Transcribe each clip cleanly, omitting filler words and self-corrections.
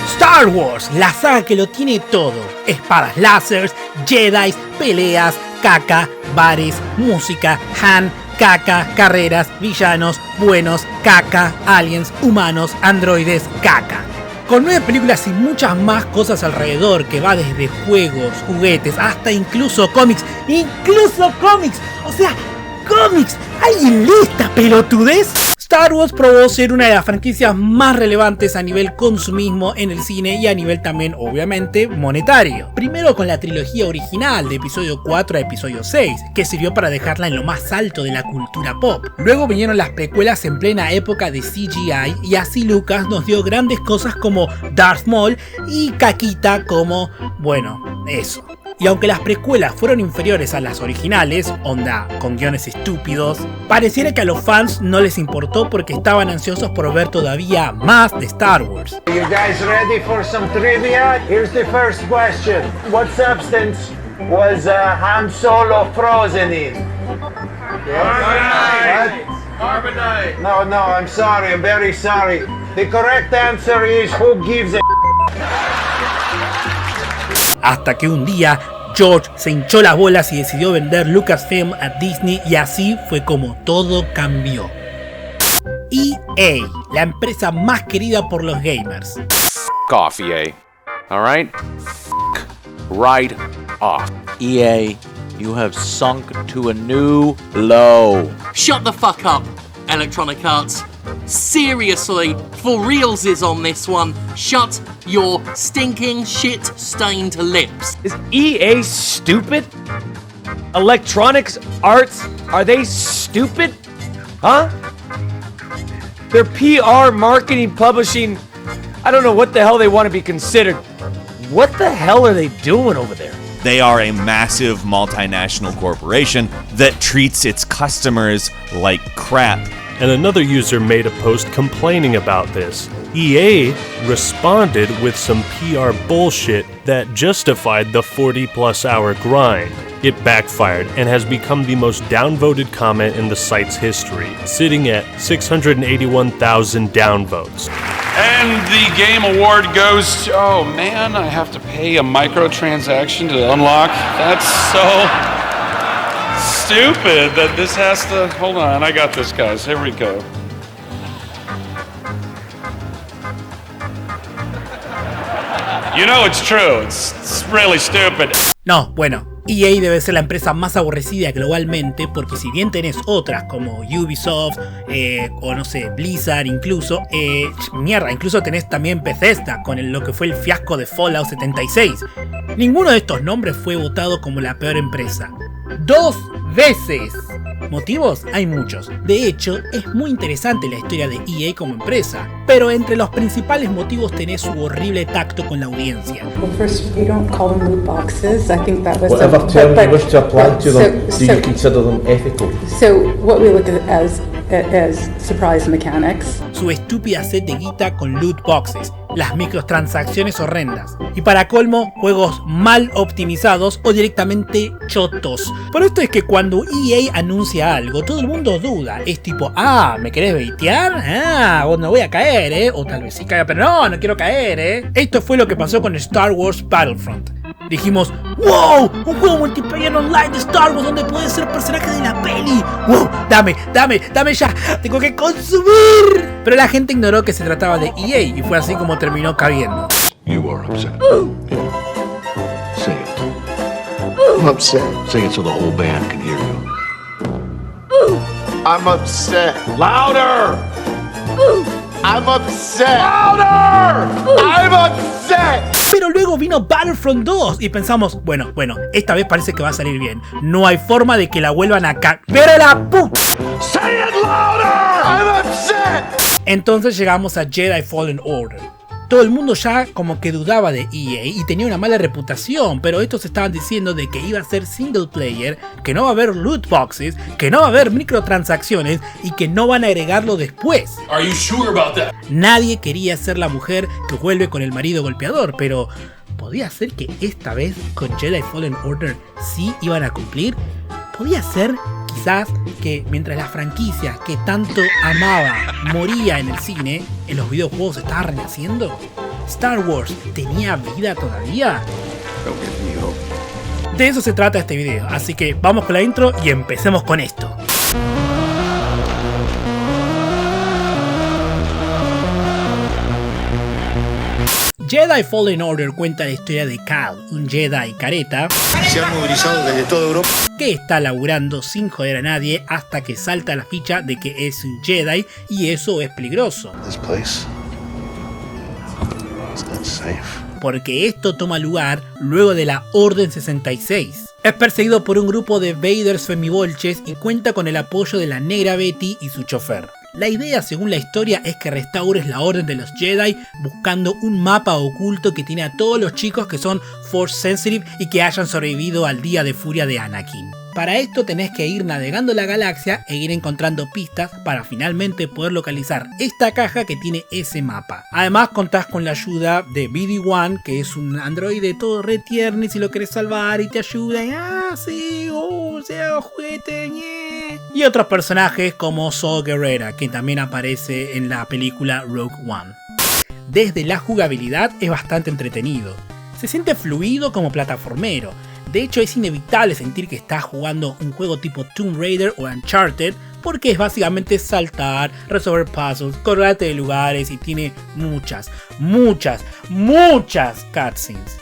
Star Wars, la saga que lo tiene todo. Espadas láseres, Jedis, peleas, caca, bares, música, Han, caca, carreras, villanos, buenos, caca, aliens, humanos, androides, caca. Con 9 películas y muchas más cosas alrededor, que va desde juegos, juguetes, hasta incluso cómics. O sea, cómics. ¿Alguien lee esta pelotudez? Star Wars probó ser una de las franquicias más relevantes a nivel consumismo en el cine y a nivel también, obviamente, monetario. Primero con la trilogía original de episodio 4 a episodio 6, que sirvió para dejarla en lo más alto de la cultura pop. Luego vinieron las precuelas en plena época de CGI y así Lucas nos dio grandes cosas como Darth Maul y caquita como, bueno, eso. Y aunque las precuelas fueron inferiores a las originales, onda, con guiones estúpidos, pareciera que a los fans no les importó porque estaban ansiosos por ver todavía más de Star Wars. You guys ready for some trivia? Here's the first question. What substance was Han Solo frozen in? Carbonite. Carbonite. No, I'm sorry, I'm very sorry. The correct answer is who gives a... Hasta que un día George se hinchó las bolas y decidió vender Lucasfilm a Disney y así fue como todo cambió. EA, la empresa más querida por los gamers. Off, EA. Alright? Right off. EA, you have sunk to a new low. Shut the fuck up, Electronic Arts. Seriously, for realsies on this one, shut your stinking shit-stained lips. Is EA stupid? Electronics Arts, are they stupid? Huh? They're PR, marketing, publishing. I don't know what the hell they want to be considered. What the hell are they doing over there? They are a massive multinational corporation that treats its customers like crap. And another user made a post complaining about this. EA responded with some PR bullshit that justified the 40+ hour grind. It backfired and has become the most downvoted comment in the site's history, sitting at 681,000 downvotes. And the game award goes to, oh man, I have to pay a microtransaction to unlock. That's so stupid that this has to, hold on, I got this, guys, here we go. You know it's true, it's really stupid. No, bueno, EA debe ser la empresa más aborrecida globalmente porque si bien tenés otras como Ubisoft o no sé, Blizzard incluso, incluso tenés también Bethesda con lo que fue el fiasco de Fallout 76. Ninguno de estos nombres fue votado como la peor empresa. 2 veces. ¿Motivos? Hay muchos. De hecho, es muy interesante la historia de EA como empresa, pero entre los principales motivos tenés su horrible tacto con la audiencia. Well, first, you don't call them loot boxes. I think that was whatever term you wish to apply to them, do you consider them ethical? So what we look at as surprise mechanics. Su estúpida sed de guita con loot boxes, las microtransacciones horrendas y para colmo, juegos mal optimizados o directamente chotos. Por esto es que cuando EA anuncia algo, todo el mundo duda. Es tipo, ¿me querés baitear? Vos no voy a caer, o tal vez sí caiga, pero no quiero caer, Esto fue lo que pasó con Star Wars Battlefront. Dijimos, wow, un juego multiplayer online de Star Wars donde puedes ser personaje de la peli. Wow, dame ya, tengo que consumir. Pero la gente ignoró que se trataba de EA y fue así como terminó cayendo. You are upset. Yeah. Say it. I'm upset. Say it so the whole band can hear you. I'm upset. Louder! I'm upset. Louder! I'm upset. Pero luego vino Battlefront 2 y pensamos, bueno, esta vez parece que va a salir bien. No hay forma de que la vuelvan a ¡pero la puta! Say it louder! I'm upset. Entonces llegamos a Jedi Fallen Order. Todo el mundo ya como que dudaba de EA y tenía una mala reputación, pero estos estaban diciendo de que iba a ser single player, que no va a haber loot boxes, que no va a haber microtransacciones y que no van a agregarlo después. Are you sure about that? Nadie quería ser la mujer que vuelve con el marido golpeador, pero ¿podía ser que esta vez con Jedi Fallen Order sí iban a cumplir? ¿Podía ser quizás que mientras la franquicia que tanto amaba moría en el cine, en los videojuegos estaba renaciendo? ¿Star Wars tenía vida todavía? De eso se trata este video, así que vamos con la intro y empecemos con esto. Jedi Fallen Order cuenta la historia de Cal, un Jedi careta Se han movilizado desde toda Europa que está laburando sin joder a nadie hasta que salta la ficha de que es un Jedi y eso es peligroso. This place is not safe. Porque esto toma lugar luego de la Orden 66. Es perseguido por un grupo de Vaders femibolches y cuenta con el apoyo de la negra Betty y su chofer. La idea, según la historia, es que restaures la Orden de los Jedi buscando un mapa oculto que tiene a todos los chicos que son Force Sensitive y que hayan sobrevivido al día de furia de Anakin. Para esto tenés que ir navegando la galaxia e ir encontrando pistas para finalmente poder localizar esta caja que tiene ese mapa. Además contás con la ayuda de BD-1, que es un androide todo re tierno y si lo querés salvar y te ayuda y juguete, y otros personajes como Saw Gerrera, que también aparece en la película Rogue One. Desde la jugabilidad es bastante entretenido. Se siente fluido como plataformero. De hecho es inevitable sentir que estás jugando un juego tipo Tomb Raider o Uncharted porque es básicamente saltar, resolver puzzles, colgarte de lugares y tiene muchas cutscenes.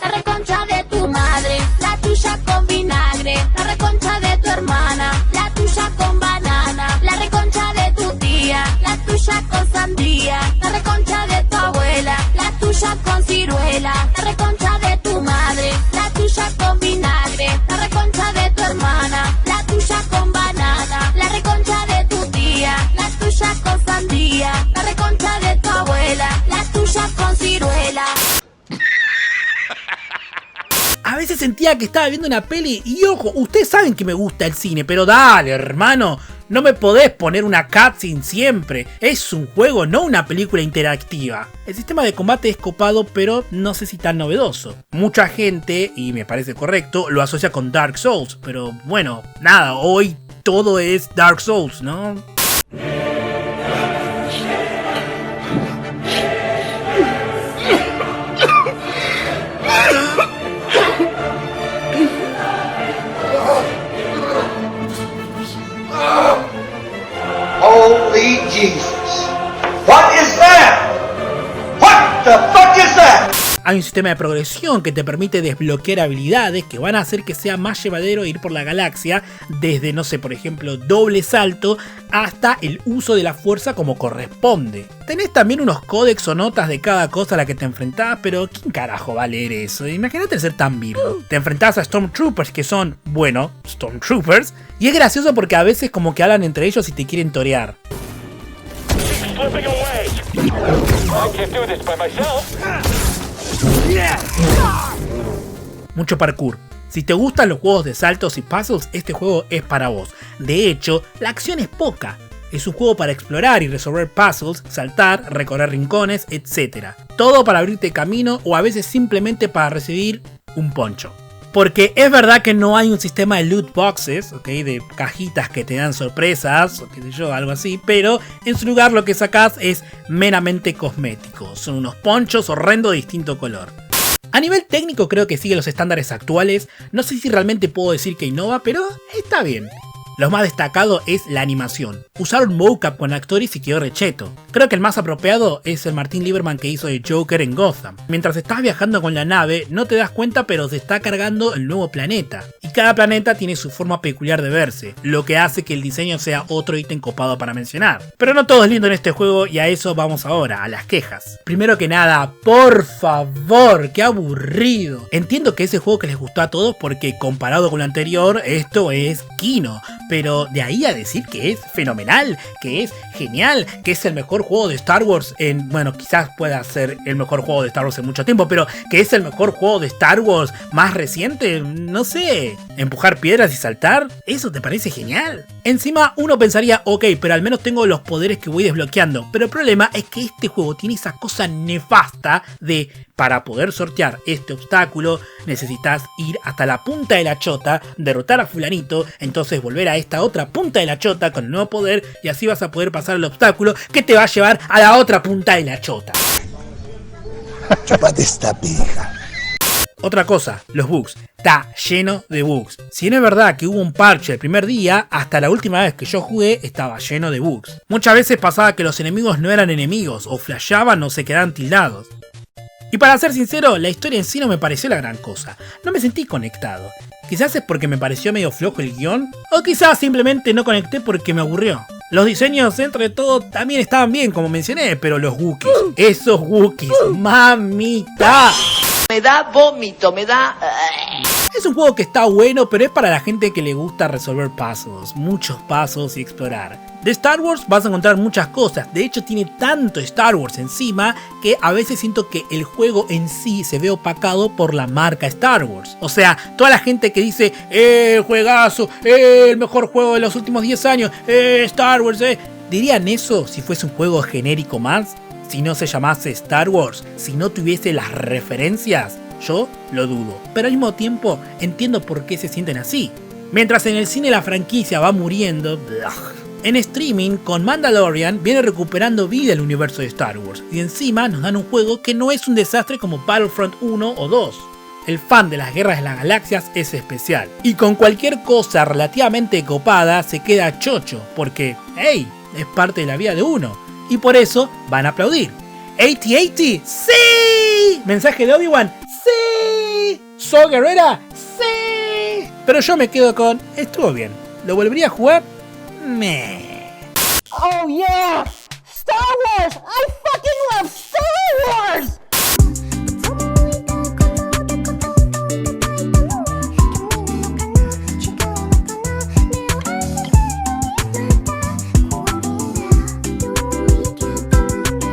La reconcha de tu madre, la tuya con vinagre, la reconcha de tu hermana, la tuya con banana, la reconcha de tu tía, la tuya con sandía, la reconcha de tu abuela, la tuya con ciruela, la reconcha de tu madre, la tuya con vinagre, la reconcha de tu hermana, la tuya con banana, la reconcha de tu tía, la tuya con sandía, la reconcha de tu abuela, la tuya con ciruela. A veces sentía que estaba viendo una peli y ojo, ustedes saben que me gusta el cine, pero dale hermano, no me podés poner una cutscene siempre. Es un juego, no una película interactiva. El sistema de combate es copado, pero no sé si tan novedoso. Mucha gente, y me parece correcto, lo asocia con Dark Souls, pero bueno, nada, hoy todo es Dark Souls, ¿no? Holy Jesus. What is that? What the fuck is that? Hay un sistema de progresión que te permite desbloquear habilidades que van a hacer que sea más llevadero ir por la galaxia, desde, no sé, por ejemplo, doble salto hasta el uso de la fuerza como corresponde. Tenés también unos códex o notas de cada cosa a la que te enfrentás, pero ¿quién carajo va a leer eso? Imagínate ser tan virgo. Te enfrentás a Stormtroopers que son, bueno, Stormtroopers, y es gracioso porque a veces como que hablan entre ellos y te quieren torear. Mucho parkour. Si te gustan los juegos de saltos y puzzles, este juego es para vos. De hecho, la acción es poca. Es un juego para explorar y resolver puzzles, saltar, recorrer rincones, etc. Todo para abrirte camino o a veces simplemente para recibir un poncho. Porque es verdad que no hay un sistema de loot boxes, ¿ok? De cajitas que te dan sorpresas, o qué sé yo, algo así, pero en su lugar lo que sacás es meramente cosmético. Son unos ponchos horrendos de distinto color. A nivel técnico creo que sigue los estándares actuales, no sé si realmente puedo decir que innova, pero está bien. Lo más destacado es la animación. Usaron mocap con actores y quedó recheto. Creo que el más apropiado es el Martin Lieberman que hizo de Joker en Gotham. Mientras estás viajando con la nave, no te das cuenta pero se está cargando el nuevo planeta. Y cada planeta tiene su forma peculiar de verse, lo que hace que el diseño sea otro ítem copado para mencionar. Pero no todo es lindo en este juego y a eso vamos ahora, a las quejas. Primero que nada, por favor, qué aburrido. Entiendo que ese juego que les gustó a todos porque comparado con lo anterior, esto es Kino. Pero de ahí a decir que es fenomenal, que es genial, que es el mejor juego de Star Wars en... Bueno, quizás pueda ser el mejor juego de Star Wars en mucho tiempo, pero que es el mejor juego de Star Wars más reciente, no sé. ¿Empujar piedras y saltar? ¿Eso te parece genial? Encima uno pensaría, ok, pero al menos tengo los poderes que voy desbloqueando. Pero el problema es que este juego tiene esa cosa nefasta de, para poder sortear este obstáculo, necesitas ir hasta la punta de la chota, derrotar a fulanito, entonces volver a esta otra punta de la chota con el nuevo poder y así vas a poder pasar el obstáculo que te va a llevar a la otra punta de la chota. Chúpate esta pija. Otra cosa, los bugs. Está lleno de bugs. Si no es verdad que hubo un parche el primer día, hasta la última vez que yo jugué estaba lleno de bugs. Muchas veces pasaba que los enemigos no eran enemigos, o flasheaban o se quedaban tildados. Y para ser sincero, la historia en sí no me pareció la gran cosa. No me sentí conectado. Quizás es porque me pareció medio flojo el guión, o quizás simplemente no conecté porque me aburrió. Los diseños, entre todo, también estaban bien, como mencioné, pero los Wookiees, esos Wookiees, mamita. Me da vómito, me da... Es un juego que está bueno, pero es para la gente que le gusta resolver puzzles, muchos puzzles y explorar. De Star Wars vas a encontrar muchas cosas, de hecho tiene tanto Star Wars encima que a veces siento que el juego en sí se ve opacado por la marca Star Wars. O sea, toda la gente que dice, juegazo, el mejor juego de los últimos 10 años, Star Wars, ¿dirían eso si fuese un juego genérico más? Si no se llamase Star Wars, si no tuviese las referencias, yo lo dudo. Pero al mismo tiempo entiendo por qué se sienten así. Mientras en el cine la franquicia va muriendo, en streaming con Mandalorian viene recuperando vida el universo de Star Wars. Y encima nos dan un juego que no es un desastre como Battlefront 1 o 2. El fan de las guerras de las galaxias es especial. Y con cualquier cosa relativamente copada se queda chocho. Porque, hey, es parte de la vida de uno. Y por eso van a aplaudir. ¿AT-AT? ¡Sí! ¿Mensaje de Obi-Wan? ¡Sí! ¿Saw Gerrera? ¡Sí! Pero yo me quedo con... estuvo bien. ¿Lo volvería a jugar? Meh. Oh yeah! Star Wars! I fucking love Star Wars!